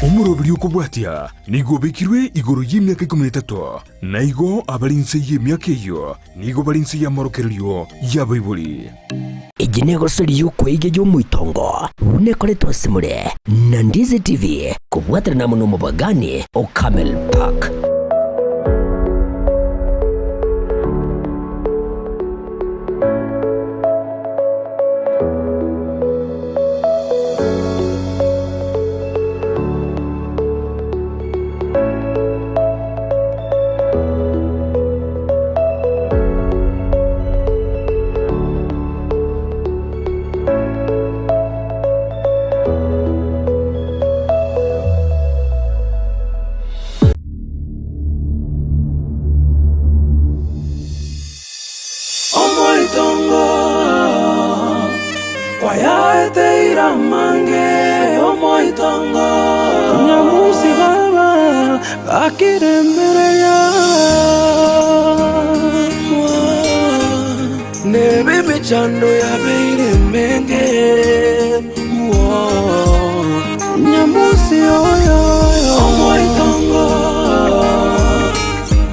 Umurobiri ukubwatia nigo bikirwe igoro y'imyaka 13 naigo abalinse y'imyaka iyo nigo balinse y'amorokeryo y'abayibuli iginego sori yuko igeje umuitongo unekore tosimure na Ndizi TV kubwatira na muno mubagani o Camel Park. Chando ya beire menge nyamusi oyo omoitongo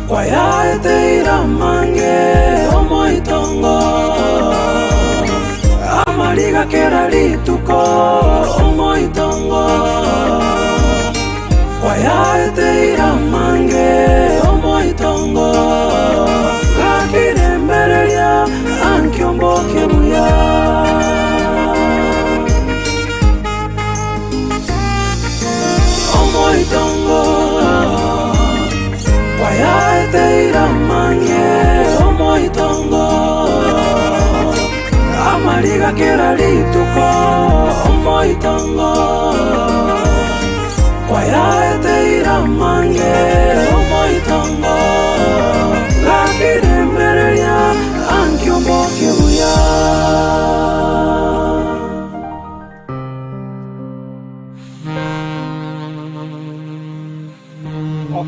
kwa ya teira mange omoitongo amaliga kera lituko omoitongo kwa ya teira mange omoitongo kakire mbere ya Ankyombo kebuya omoitongo wayaete iramange omoitongo amaliga kera lituko omoitongo wayaete iramange omoitongo lakire mbere ya Ankyombo kebuya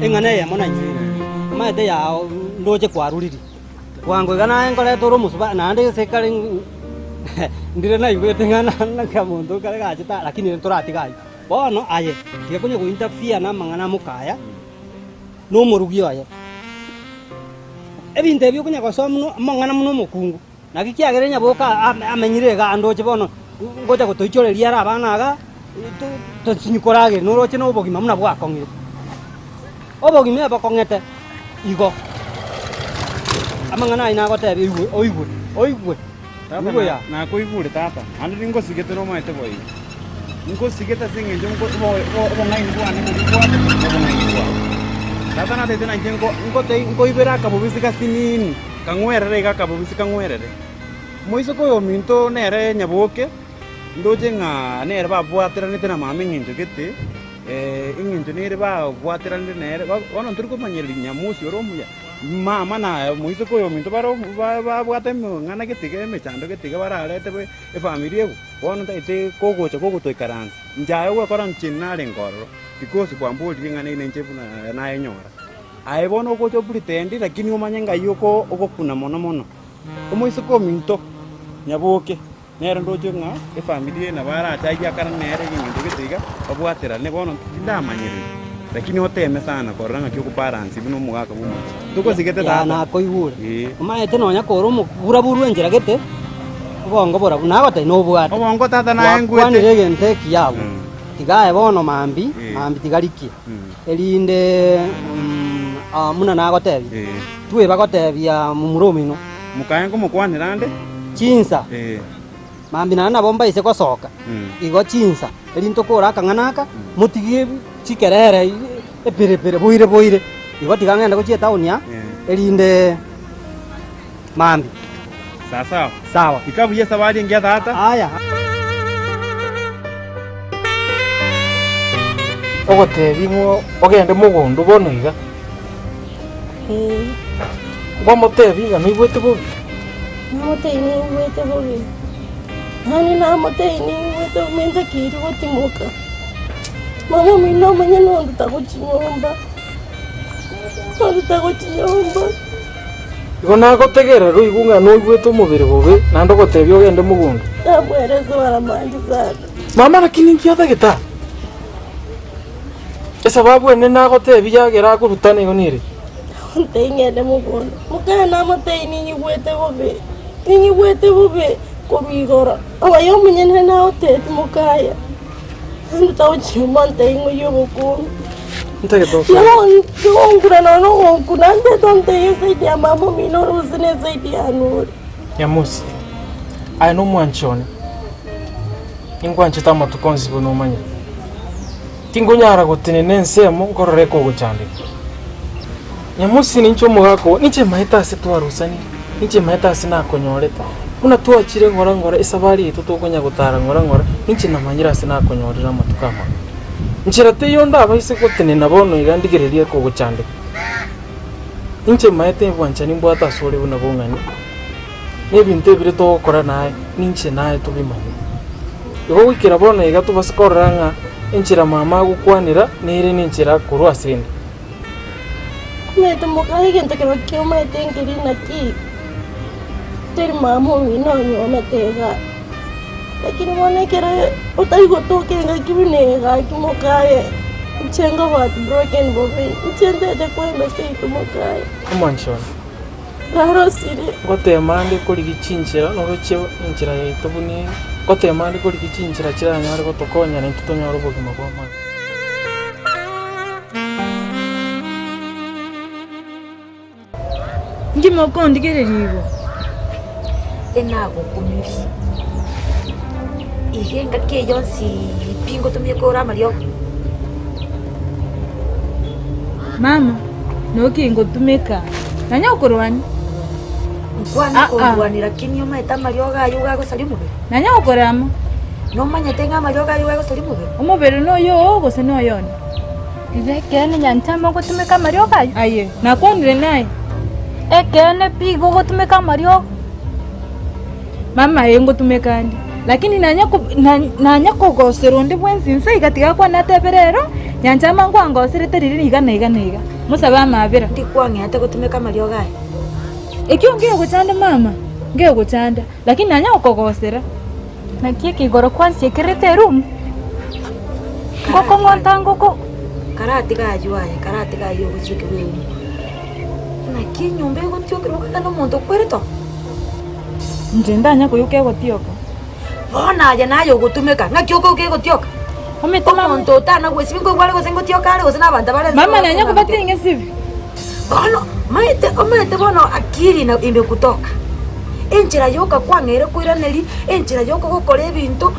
engane ya mona nyi maede ya ndoje kwa ruriri wango gana engole toro musuba nande sekali ndire na igwete ngana na kamundo kale gachita lakini ntorati gai bono aye tikunye ku interfere na mangana mukaya no murugio aye ebinte byo kunya kwa mangana muno mukungu nakikiagerenya boka amenyirega andoche bono ngoja gutoichoreria abana aga tusinyikorage noroche no bogima muna bwakongire obogime bakongete igo amangana ina gotebi oigwe tata ya na koigure tata andi ningo sigete no maite boy ningo sigete singe jongo bo ngai ngwa ni ngwa tata na tete na ngo ibera ka bubisika sinini kangwerere ga ka bubisika ngwerere moiso ko minto nere nyaboke ndoje nga nere ba bwatira nitena mame nginjo gete inginjo nere ba bwatira nere ono turko manyeri nyamusi oromuya mama na moiso ko minto baro ba bwate ngana getige mechando getige bararete e familia ono taite kogocha kogoto ikaranza njaye we koran chinare ngoro because kwa mbodi ngana ine nchefu na enyora aibono ko chopuri tendi lakini umanyenga yoko okopuna mono omoiso ko minto nyaboke nero ndojo nga e familia na bara chaija kana nere ngingo getiga obwatira ne bono ndamanyiri lakini oteme sana koranga kyo kuparansi bino mugaka bumu tuko sigete tata na koigure umaete no nyakoro mugura buru enjera gete obongo bora na bata no bwata obongo tata na engwete kwani rege nteki yabo tigae bono mambi tigariki elinde muna na gotebi tuwe bagotebia mumuromino mukayengo mukwanira nde chinsa mambi na bomba ise kosoka igo chinsa elinto kora kanganaka mutigie chikerere epere boire igo tigangenda ko chieta unia elinde mambi sawa ikabuye sabari ngia tata aya ogotebi ngo ogende mugondo bono iga Kwa motebi ga mi bwete bobi. Mote ni bwete bobi. Hani na mote ni bwete menda kiri wotimoka. Mama mina manya no ndutakuchinyomba. Ndutakuchinyomba. Gona gotegera ro igunga no bwete umubiri bobe nando gotebi ogende mugondo. Tabwerezo bara manje sana. Mama lakini nkiotha gita. sababu ene nagotebi yagera kurutana igonire Ntengende mugondo. Mukana mutei ninyigwete bobe. Ninyigwete bobe kubigora. Abayo munyene na otete mukaya. Ntawo chimba ntengo yobuku. ntege to Yo ngura no kunande tonte yese ya mama mino uzine zaidi ya nuri. ya musi aya no mwanchone ingwanche tama tukonzi bono manya tingunyara gutene nsemo ngorore ko gucandika nyamusi nincho mugako niche mahita se twarusani niche mahita se nakonyoreta muna tuachire ngora isabari itu tukonya gutara ngora niche namanyira se nakonyorera matukama nchira te yonda abahise gutene nabono igandigereria ko gucandika niche mahita bwanchani mbwata sore buna bongani nebinte bire to gukora naye ninche naye tubimanye igo wikira bono iga tubasakoranga inchira mama gukwanira nire ninchira kurwa sende Mete mukaya gente que kyo mete ngiri na ki. Ter mama mino nyona tega. Lakini mwana kere utai gotoke ngakibinega kimukaya. Mchenga wat broken bobe. Mchende de kwenda sei kumukaya. kumanchona Raro sire. gotemande kuri gichinchira no roche inchira yitubuni gotemande kuri gichinchira kiranyare gotokonya nitutonyara ubugima bwa mwana Ngimo kondigererigo. Enago kumiri. Igenga ke yonsi pingo tumye kora Mario. Mama, no kingo tumeka. Nanya ukorwani. Kwana korwani lakini yo maeta Mario ga yuga go salimu. Nanya ukorama. No manya tenga Mario ga yuga go salimu. Umubere no yo gose no yoni. Kene nyantama ko tumeka Mario kayo. Aye, nakonire naye. Kene pigo ko tumeka Mario. Mama yengo tumekandi. Lakini nanya ko gosero ndi bwensinse igatiga kwa nateberero nyantama ngwangosere teriri igana. Musaba mabira. Ndi kwange ate ko tumeka Mario ga. Ekyo ngiye guchanda mama. Ngiye guchanda. Lakini nanya ukogosera. Na kiki goro kwansi ekerete room. Koko ngontango ko. Karati ga yuaye, karati ga yo guchike wewe. Na kinyumbe go tyo kero kana mondo kwereto. Njendanya kuyuke gotioka. Bona ya nayo gutumeka. Ngakyo ko ke gotioka. Ometoma Monto tana go singo gwale go singo tioka ale go sina banda bale. mama nanya kubatinge sivi. Bono, omete bono akiri na imbe kutoka. Enchira yoka kwangere kuiraneli, enchira yoka gukora ebintu.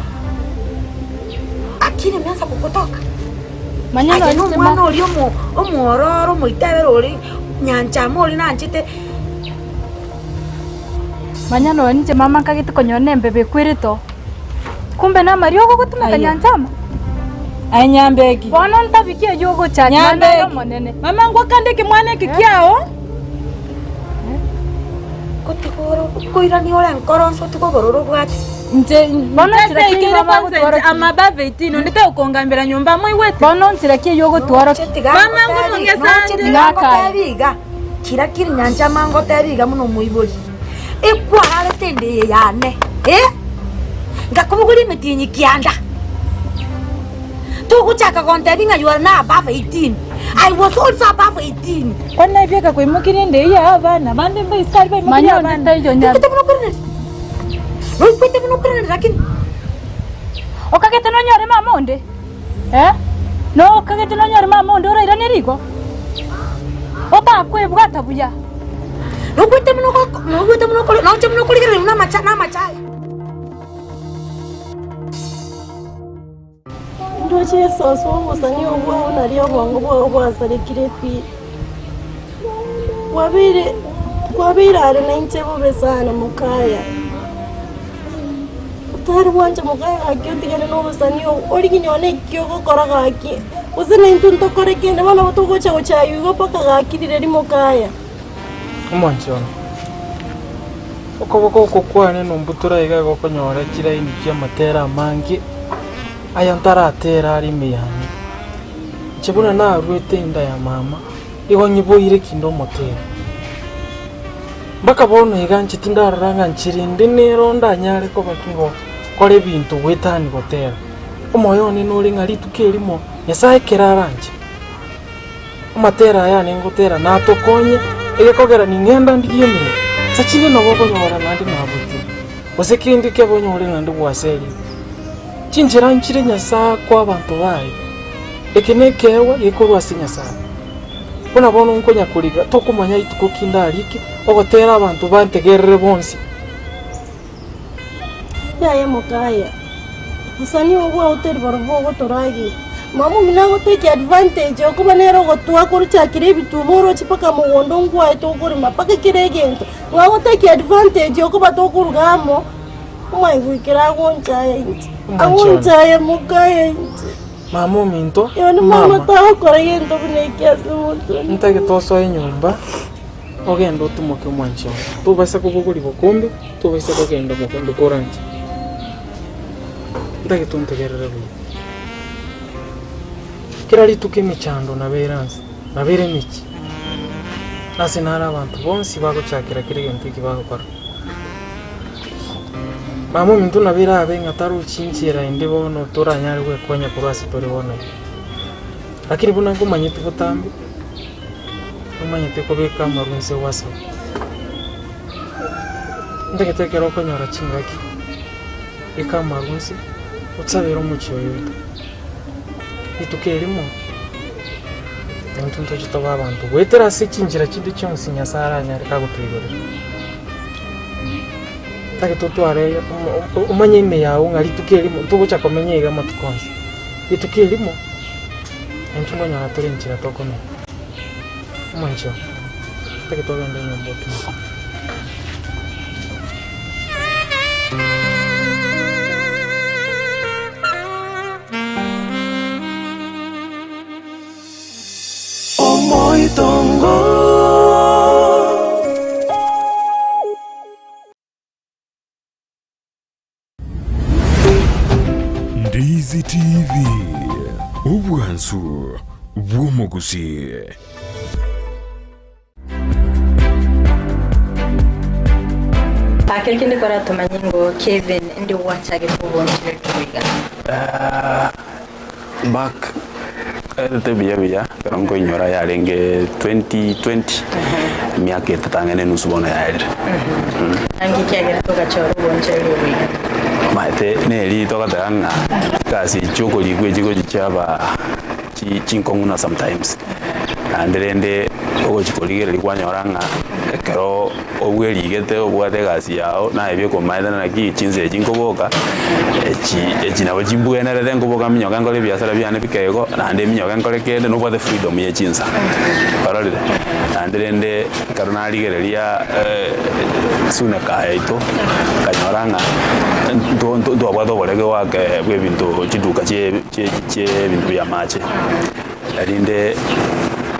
Akiri myanza kukutoka. Manyano Aya no mwana oli omwororo moitebero oli nyancha moli nanchite. Manyano waniche mama kagiti konyone mbebe kwirito. Kumbe na Mario ko tumeka nyantama. Anyambeki. Bono ntabikie yogo cha nyana monene. Mama ngwa kande kimwane kikiao. Kotikoro koirani ole nkoronso tukogororo bwati. Nje Bono ikere kwanza amabave itino ndite ukongambira nyumba mwiwete. Bono nsirakie yogo twaro. Mama ngo mungesande Ngakabiga. Kira kiri nyancha mango teriga muno muiboli. Ekwa hale tende yane. Ngakubuguri mitinyi kianda. Tukuchaka kontebi nga you are now above 18. I was also above 18. Kwana ibyeka kwimukire ndeye abana bande mbe iskari ba imukire Manyano ndayo nya. Kwete muno kurene. Kwete muno kurene lakini. Okagete no nyore mama onde. No okagete no nyore mama onde ora irane rigo. Ota kwebwa tabuya. Kwete muno kuri no muno kuri na machai. Ndoche soso musani obwa naliyo bongo bwa sarekire pi. Wabire ari na inchebo besana mukaya. Utari wanje mukaya akyo tigane no musani oli kinyone kyo gukora gaki. Usina intunto kore kende bana butugocha gochayu go paka gakirire ri mukaya. kumanchona okoboko kokwane nombutura iga gokonyora kiraini kia matera mangi aya ntaratera ari meyani chibuna na rwete inda ya mama igo nyiboire kindo motera mbaka bono iganchi tindararanga nchirinde neronda nyare ko bakingo kore bintu gwetani gotera omoyone nuri ngari tukerimo yasaye keraranje Amatera aya ningotera natokonye egekogera ningenda ndigiyemire sachire nabo konyora nandi nabuti osekindi kebonyore nandi bwaseri chinjira nchire nyasa kwa abantu bayi ekenekewa yekorwa sinyasa bona bono nkonya kuriga tokumanya ituko kindariki ogotera abantu bantegerere bonsi yaye mukaya musani obwa hotel barvo toragi mamu minago take advantage okuba nero gotwa kuruchakire ebituboro chipaka mugondo ngwa etokuri mapaka kiregento ngago take advantage okuba tokurugamo umwigwikira gonchaye inti agonchaye mukaya inti mamu minto yoni mama takora yento binekiasi mutu ntake toso enyumba ogenda otumoke mwancho tubasa kubuguri bokombe tubasa kugenda mukondo koranje ntake tuntegerere buye kirali tukimichando naberansi nabere miki nasi nara abantu bonsi baguchakira kiri gento kibagukora mamu mintu nabera abenga taru chinchira inde bono toranyari gwe konya kurwasi tori bono lakini buna ngumanyite butambi umanyite ko beka marunse wasa ndagetekera okonyora chingaki eka marunse utsabera umucyo yoto itukelimo ntunto chitoba abantu wetera sechinjira chindi chonsi nyasara nyari kagutwigora take totware umanye ime yawo ngali tukelimo tugocha komenyega matukonsi itukelimo ntungo nyara torinchira tokome mancho take togenda nyombo tu Moitongo Ndizi TV Ubwansu bw'omuguzi. Akiri kindi kora tumanye ngo Kevin ndi wachage kubonjere twiga back te biya karongo inyora yarenge 2020 miaka tatangene nusubona yaire angi kyagera tugachora ubonjere twiga maite neli tokatanga kasi choko ligwe chiko chichaba chinkonguna sometimes anderende ogo chikoligere likwanyoranga kero obweligete obwate kasi yao na ebyo komaida na ki chinze chinkoboka echi nabo chimbwenere dengo boka minyoka ngole biasara byane bikego na ande minyoka ngole kende no bwate freedom ye chinza parolide anderende karona ligereria suna kaito kanyoranga ndo abwado bolege wake bwe bintu chiduka che bintu ya mache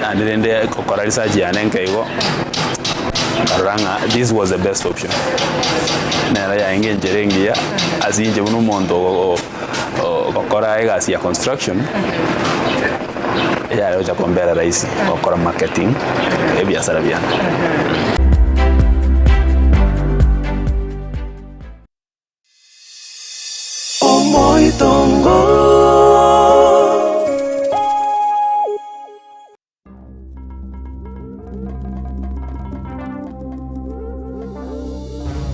anderende kokora research yane nkego karanga this was the best option nera ya engerengia azinje buno mondo kokora egasi ya construction ya leo cha kombera raisi kokora marketing biashara byana Moitongo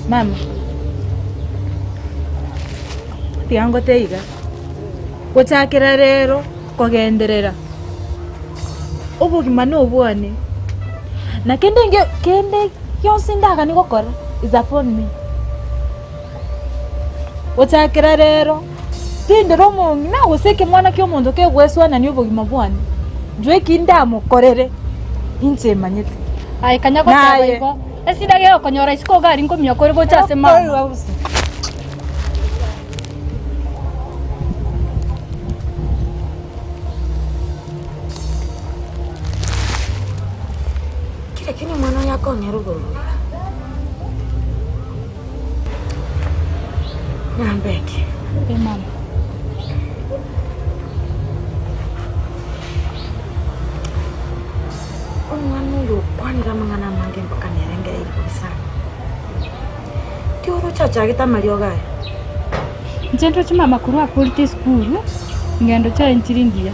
Mama tiango teiga guchakira rero kugenderera ubugima n'ubone na kende yonse ndaga ni gukora is upon me guchakira rero tindero mungi na guseke mwana kyo mundu ke gweswana ni ubugima bwane njwe kindamukorere inche manyete ai kanya ko tabaiko esida geo konyora isiko gari ngo myokore go chase mama Kini mwana yako nyerugo Nyambeke mama umwana uyu kwanira mangana mange mpaka nerengere ibisa tioro chacha gita mario gae njendo chima makuru a politics school ngendo cha inchiringia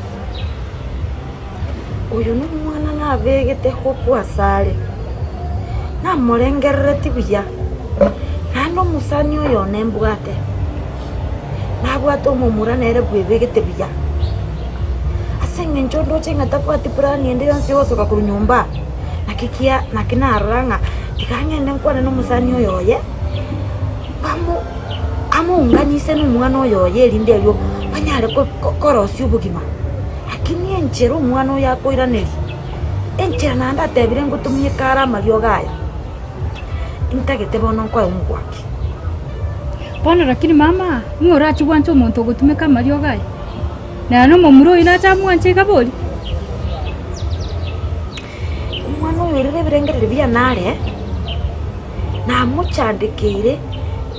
uyu ni mwana ngabegete gukwa sare na murengerere tibuya nano musani oyo nembwate nabwate omumura nere bwebegete buya asenge nchondo chenga tapati prani endera nsiosoka ku nyumba nakikia nakinaranga tikangende nkwana no musani oyo ye unganyise n'umwana oyo yerinde ryo banyare ko korosi ubugima lakini enchero umwana oyo akoiraneri enchera nanda tebire ngutumye kara mario gaya intagete bono kwa umugwaki Bono lakini mama ngora chwancho umuntu gutumeka mario gaya na no mumuro ina chamwanche kaboli umwana oyo rere birengerere bya nare na muchandikire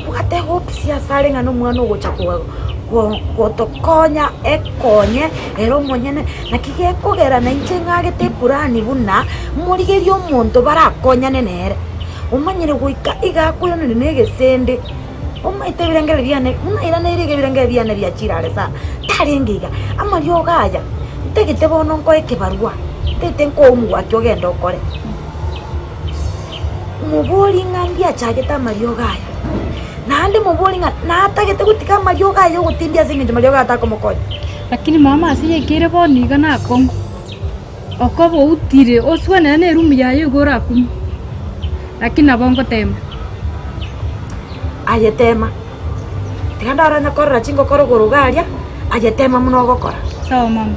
ukate hope sia sare ngano mwana ogocha gotokonya ekonye ero monyene nakige kogera na inche ngagete purani buna murigerio omonto barakonya nenere umanyire guika igakuyo nege sende umaite birengere byane unaira nerege birengere byane bya chirare sa tarengiga amaryo gaya tegete bono ngo ekebarwa tete ngo umwa cyogenda okore muboli ngandia chageta maryo gaya nande mubolinga natagete gutika mayoga yo gutindia zinge mayoga atako mokoy lakini mama asiye kire boniga nako okobo utire oswana ne room yayo gora kum lakini abongo tema ayetema tiganda aranya korra chingo koro gorugaria ayetema muno gokora sawa mama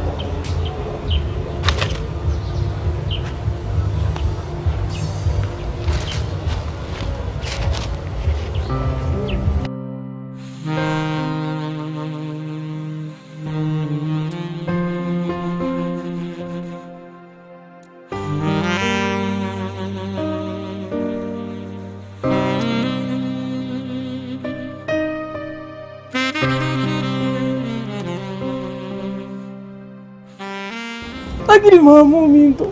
Lakini mama minto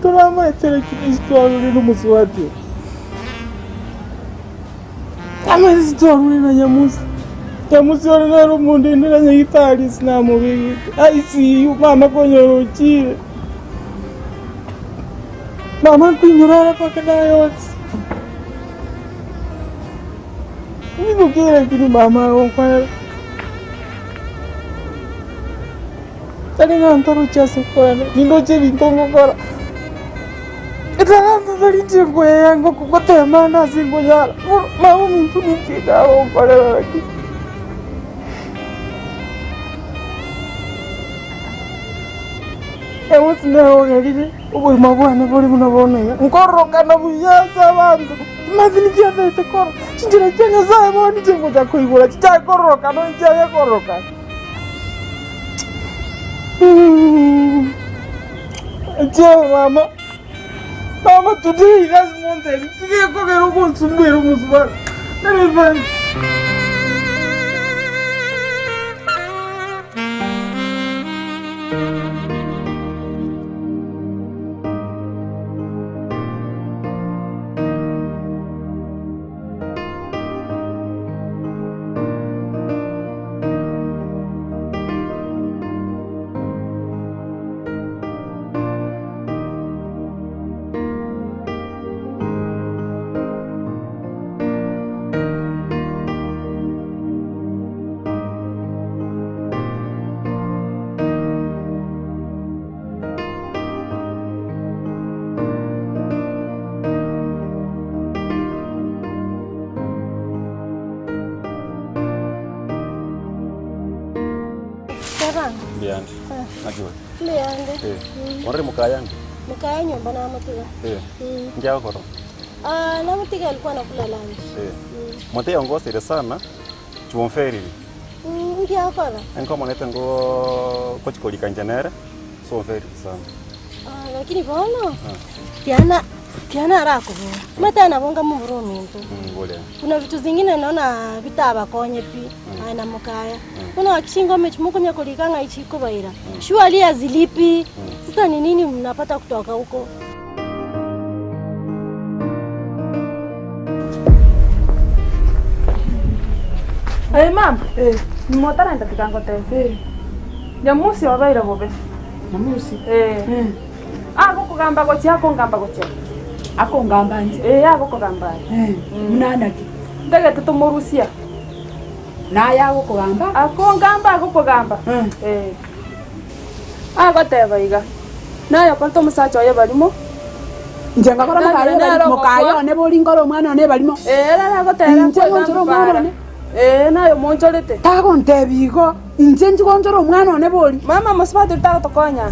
rama etera kinisitwarure n'umuswati amazitwarure na nyamusi ore nero munde ndera nyitari sinamo bigi ICU mama konyorokire mama kwinyurara pakana yotsi nigukira kiri mama okwara Taringa antaro chase kwana nindoche vintongo kora Italanda tarinche kwe yango kukote mana singo yara Mau mintu nikika okore laki Ewa sineo ngeride Ubo imabwane bori munabone Nkoro kana buyasa bantu Mazini kiasa ite koro Chinjira chenye sae mwani chengo chako igura Chicha koro kano ichaya koro kano Mama today has wanted to get a go to me musbar. Let me Liande. Najua. Liande. Ore mukayanga. Mukaya nyumba na matiga. Njao koro. Na matiga alikuwa anakula lunch. Mate ongosire sana. Chuonferi. Njao koro. Enko monete ngo kochikoli kanjanere. Soonferi sana. Lakini bono. Tiana harako. Mata anabonga mburu mintu. Ngole. Kuna vitu zingine naona vitaba konye pi. Haina mukaya. Kuna wakishingo mechumuko nyakolikanga ichiko baira. Shwali azilipi. Sasa ni nini mnapata kutoka huko? Hey mam, ni motara nitapikango tefe. Nyamusi wabaira bobe. Nyamusi. Agokugamba gochi akongamba gochi. Akongamba nje. Agokugamba. Munana ki. Ndagete tumurusia. Naye agokugamba? Akongamba agokugamba. Agoteba iga. Nayo konto musacha oyo balimo. Njenga kora mukayo ne boli ngoro mwana ne balimo. Era agotera njengo mwana ne. Nayo monjolete. Tago ntebigo. Njengo njoro mwana ne boli. Mama musipatu tago tokonya.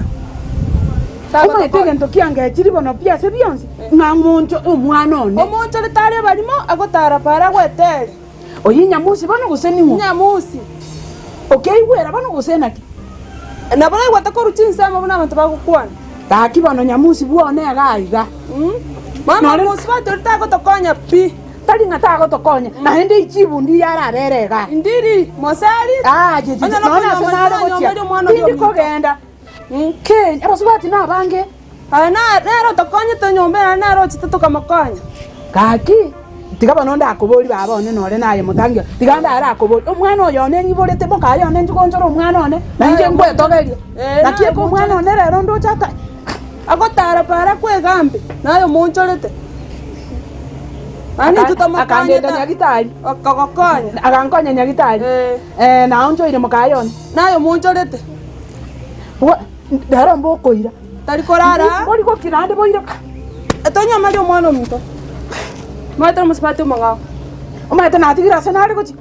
Kuma itege ntokianga ekiri bono pia se bionse. Nga monjo omwana one. Omonjo letare balimo agotara para gwetere. Oyi Nyamusi bono guseni mo. Nyamusi. Okay wera bono gusena ki. Na bana gwatakoru chinsama bana abantu bagukwana. Taki bono Nyamusi buone agaiga. Mama musipatu tago tokonya pi. Tali ngatago tokonya. Na hende ichibu ndi yara rerega. Ndiri mosari. Jeje nona sonara gochia. Ndi kogenda. Kenya abasubati nabange. Nero tokonya tonyombera nero chitatu kamakonya. Kaki tigaba nonda akoboli babone nore naye mutangira. Tiganda ara akoboli. Omwana oyo ne nyibolete boka yo ne njikonjoro omwana one. Nanje ngwe togeria. Nakie ko omwana one rero ndo chaka. Agotara para kwegambe. Nayo monjolete. Ani tutamakanya nyagitari. Akakonya. Agankonya nyagitari. Na onjo ire mukayone. Nayo monjolete. Dara mboko ira. Tari korara. Boli ko kirande boira. Atonya mali omwana mito. Mata musipati manga. Omata natigira senari gochi.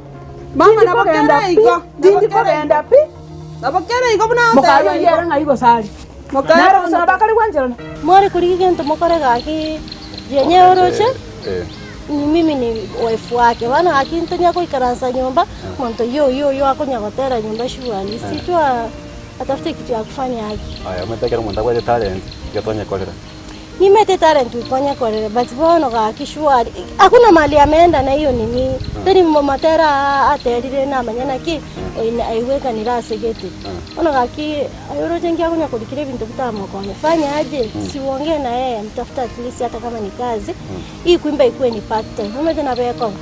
Mama na bakenda igo. Dindi ko genda pi. Na bakera igo buna. Mukayo yera ngai go sari. Mukayo sana bakari wanjana. Mwari kuri gento mokore gaki yenye oroche. Ni mimi ni wife wake. Wana akintonya ko ikaransa nyumba. Mwanto yo akonya gotera nyumba shuali. Sitwa atafute kitu ya kufanya haki. Aya, umetekera muntu akwaje talent gatonya kolera. Nimete talent ukonya kolera but bono ga kishwari. Hakuna mali ameenda na hiyo nini. Teni momatera aterire na manyana ki aiweka ni rase gete. Ono ga ki ayoro jengi akunya kulikire bintu bitamo konya. Fanya aje siuongee na yeye mtafuta at least hata kama ni kazi. Hii kuimba ikuwe ni part time. Umete na beko.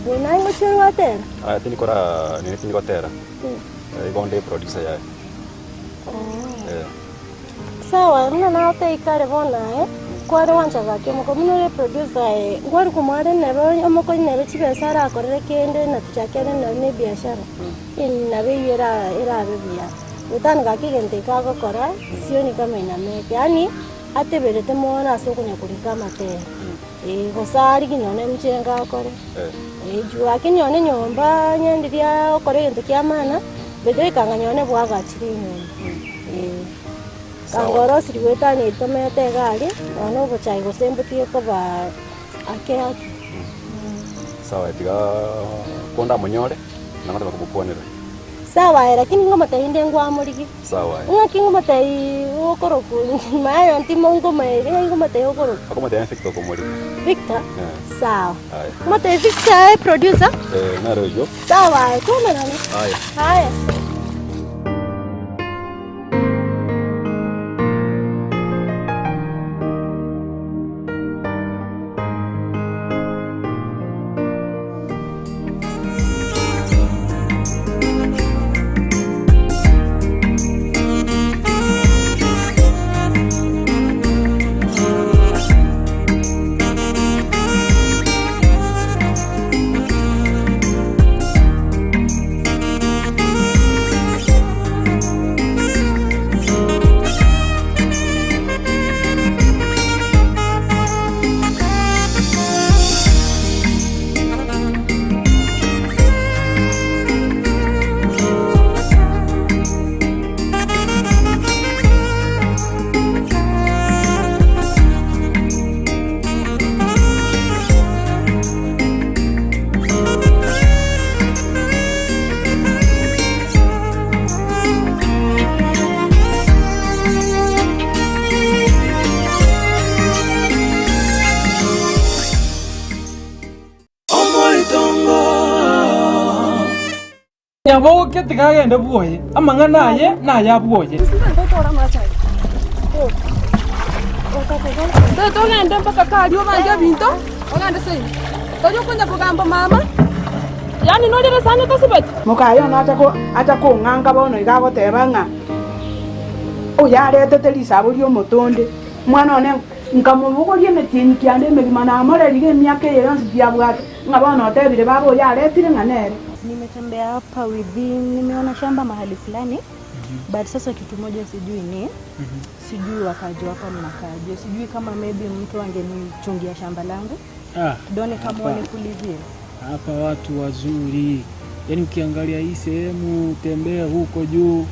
Bona ngo chero watera. Aya, tini kora ni tini kotera. Igonde producer yae. Sawa, na te ikare bona kware wanja gake muko minore producer ngwari kumware nero amoko nero chibesara akorere kende na tuchakere na ne biashara na beyera era bebia utani gake gente kago kora sioni kama inamete yani ateberete mona asokunya kulika mate gosari kinyone mchenga akore jua kinyone nyomba nyendiria okore gente kiamana bedre kanganyone bwaga chiri nyone kangoro siriweta ni tomete gari ono bochai gosembutie ko ba ake sawa tiga konda monyore na ngata bakuponera sawa lakini ngoma tainde ngwa muligi sawa ngaki ngoma tai okoro ku mayo antimo ngoma ere ngoma tai okoro akoma tai Victor ko muligi Victor sawa ngoma tai Victor producer na rojo sawa koma nani haya Yaboke tigagenda buoye amanga naye abuoye togende mpaka kali obanje binto ogende sei tojo kwenda kugamba mama yani nolire sanya tosibeti mukayo na atako nganga bono igagoteba nga oyaretete risaburi omotonde mwana one nkamubugorie metienyi kiande emegima namorerige emiaka eye yonsi tiabwate ng'a bono otebire baba oyaretire ng'a nere. Nimetembea hapa within, nimeona shamba mahali fulani. But sasa kitu moja sijui ni sijui wakaji hapa mnakaje, sijui kama maybe mtu angenichungia shamba langu done kama wale kulizie hapa. Watu wazuri, yani ukiangalia hii sehemu, tembea huko juu,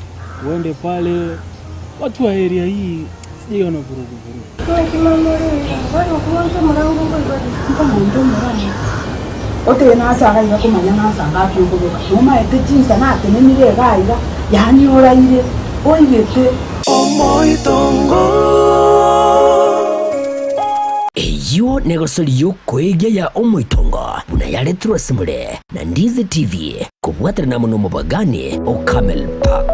uende pale, watu wa area hii sijaona vurugu. Ote na asaga ira kumanya na asanga kyukuruka noma ete jinsa na atenenire gaiga yani oraire oigete Omoitongo. Eyo negosori kwege ya Omoitongo buna yaretrwa simule na Ndizi TV kubwatira na muno mubagani o Camel Park.